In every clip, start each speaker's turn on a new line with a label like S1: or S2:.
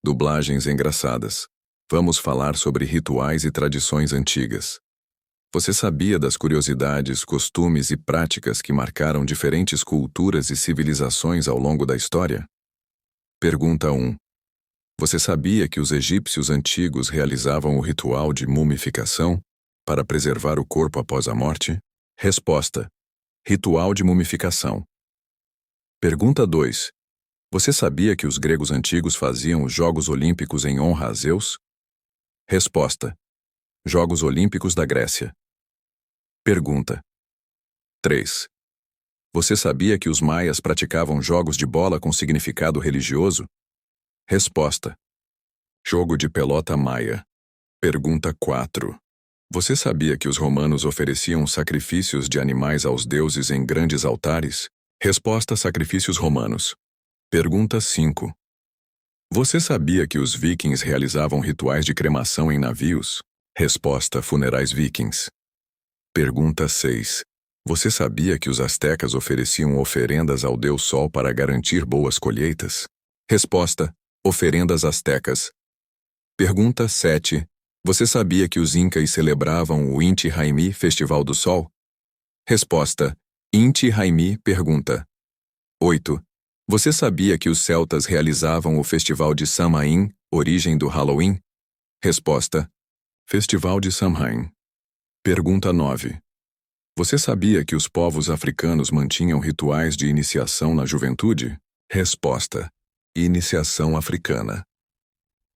S1: Dublagens engraçadas. Vamos falar sobre rituais e tradições antigas. Você sabia das curiosidades, costumes e práticas que marcaram diferentes culturas e civilizações ao longo da história? Pergunta 1. Você sabia que os egípcios antigos realizavam o ritual de mumificação para preservar o corpo após a morte? Resposta: ritual de mumificação. Pergunta 2. Você sabia que os gregos antigos faziam os Jogos Olímpicos em honra a Zeus? Resposta: Jogos Olímpicos da Grécia. Pergunta 3. Você sabia que os maias praticavam jogos de bola com significado religioso? Resposta: Jogo de pelota maia. Pergunta 4. Você sabia que os romanos ofereciam sacrifícios de animais aos deuses em grandes altares? Resposta: sacrifícios romanos. Pergunta 5. Você sabia que os vikings realizavam rituais de cremação em navios? Resposta: funerais vikings. Pergunta 6. Você sabia que os astecas ofereciam oferendas ao deus Sol para garantir boas colheitas? Resposta: oferendas astecas. Pergunta 7. Você sabia que os incas celebravam o Inti Raymi, Festival do Sol? Resposta: Inti Raymi. Pergunta 8. Você sabia que os celtas realizavam o Festival de Samhain, origem do Halloween? Resposta: Festival de Samhain. Pergunta 9. Você sabia que os povos africanos mantinham rituais de iniciação na juventude? Resposta: iniciação africana.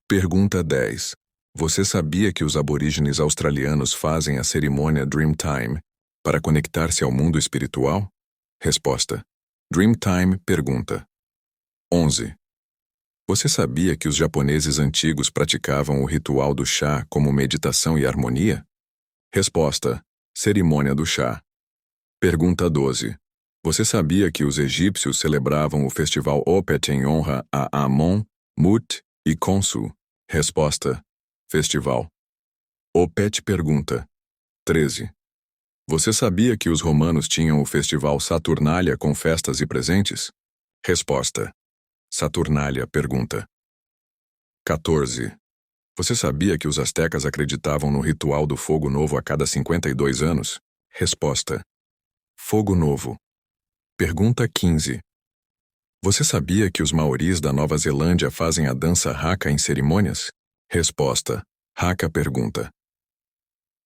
S1: Pergunta 10. Você sabia que os aborígenes australianos fazem a cerimônia Dreamtime para conectar-se ao mundo espiritual? Resposta: Dreamtime. Pergunta 11. Você sabia que os japoneses antigos praticavam o ritual do chá como meditação e harmonia? Resposta: cerimônia do chá. Pergunta 12. Você sabia que os egípcios celebravam o festival Opet em honra a Amon, Mut e Khonsu? Resposta: festival Opet. Pergunta 13. Você sabia que os romanos tinham o festival Saturnália com festas e presentes? Resposta: Saturnália. Pergunta 14. Você sabia que os astecas acreditavam no ritual do fogo novo a cada 52 anos? Resposta: fogo novo. Pergunta 15. Você sabia que os maoris da Nova Zelândia fazem a dança haka em cerimônias? Resposta: haka. Pergunta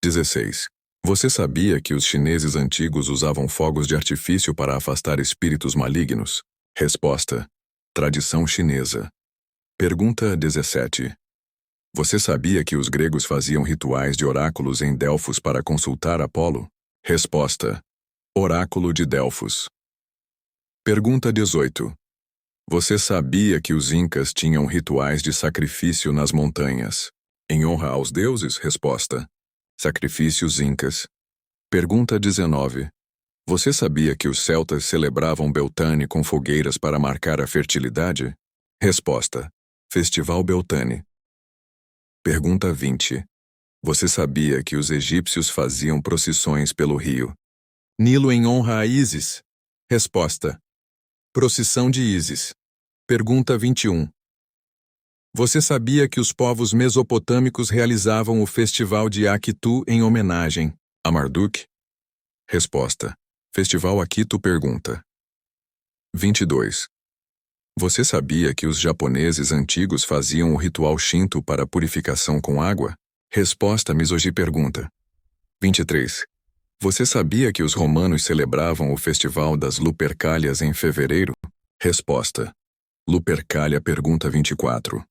S1: 16. Você sabia que os chineses antigos usavam fogos de artifício para afastar espíritos malignos? Resposta: tradição chinesa. Pergunta 17. Você sabia que os gregos faziam rituais de oráculos em Delfos para consultar Apolo? Resposta: oráculo de Delfos. Pergunta 18. Você sabia que os incas tinham rituais de sacrifício nas montanhas em honra aos deuses? Resposta: sacrifícios incas. Pergunta 19. Você sabia que os celtas celebravam Beltane com fogueiras para marcar a fertilidade? Resposta: Festival Beltane. Pergunta 20. Você sabia que os egípcios faziam procissões pelo rio Nilo em honra a Ísis? Resposta: procissão de Ísis. Pergunta 21. Você sabia que os povos mesopotâmicos realizavam o festival de Akitu em homenagem a Marduk? Resposta: Festival Akitu. Pergunta 22. Você sabia que os japoneses antigos faziam o ritual Shinto para purificação com água? Resposta: Misogi. Pergunta 23. Você sabia que os romanos celebravam o festival das Lupercálias em fevereiro? Resposta: Lupercalia. Pergunta 24.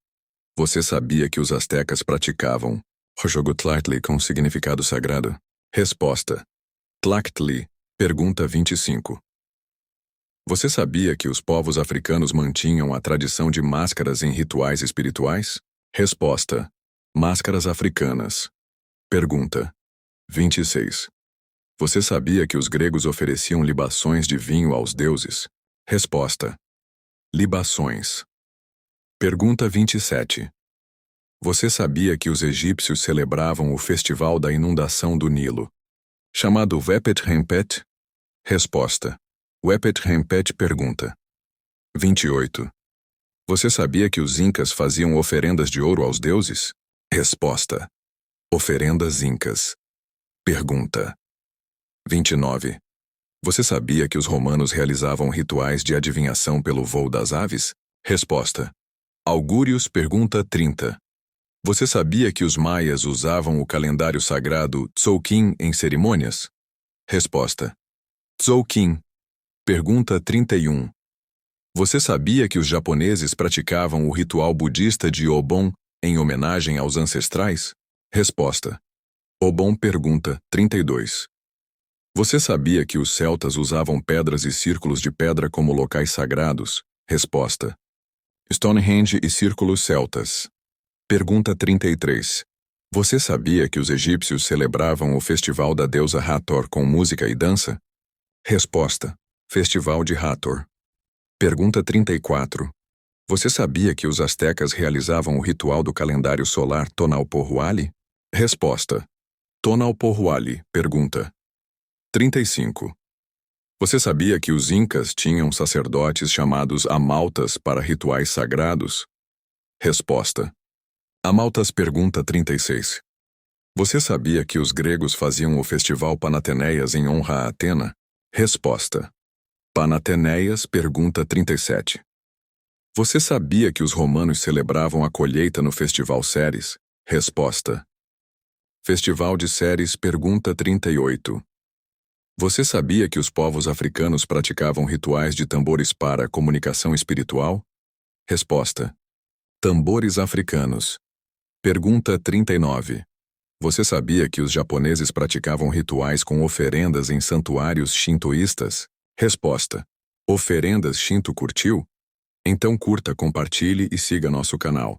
S1: Você sabia que os astecas praticavam jogo Tlactli com significado sagrado? Resposta: Tlactli. Pergunta 25. Você sabia que os povos africanos mantinham a tradição de máscaras em rituais espirituais? Resposta: máscaras africanas. Pergunta 26. Você sabia que os gregos ofereciam libações de vinho aos deuses? Resposta: libações. Pergunta 27. Você sabia que os egípcios celebravam o festival da inundação do Nilo, chamado Wepet Rempet? Resposta: Wepet Rempet. Pergunta 28. Você sabia que os incas faziam oferendas de ouro aos deuses? Resposta: oferendas incas. Pergunta: 29. Você sabia que os romanos realizavam rituais de adivinhação pelo voo das aves? Resposta: augúrios. Pergunta 30. Você sabia que os maias usavam o calendário sagrado Tzolk'in em cerimônias? Resposta: Tzolk'in. Pergunta 31. Você sabia que os japoneses praticavam o ritual budista de Obon em homenagem aos ancestrais? Resposta: Obon. Pergunta 32. Você sabia que os celtas usavam pedras e círculos de pedra como locais sagrados? Resposta: Stonehenge e círculos celtas. Pergunta 33. Você sabia que os egípcios celebravam o festival da deusa Hathor com música e dança? Resposta: Festival de Hathor. Pergunta 34. Você sabia que os astecas realizavam o ritual do calendário solar Tonalpohualli? Resposta: Tonalpohualli. Pergunta 35. Você sabia que os incas tinham sacerdotes chamados amaltas para rituais sagrados? Resposta: Amaltas. Pergunta 36. Você sabia que os gregos faziam o festival Panateneias em honra a Atena? Resposta: Panateneias. Pergunta 37. Você sabia que os romanos celebravam a colheita no festival Ceres? Resposta: Festival de Ceres. Pergunta 38. Você sabia que os povos africanos praticavam rituais de tambores para comunicação espiritual? Resposta: Tambores africanos. Pergunta 39. Você sabia que os japoneses praticavam rituais com oferendas em santuários shintoístas? Resposta: Oferendas Shinto. Curtiu? Então curta, compartilhe e siga nosso canal.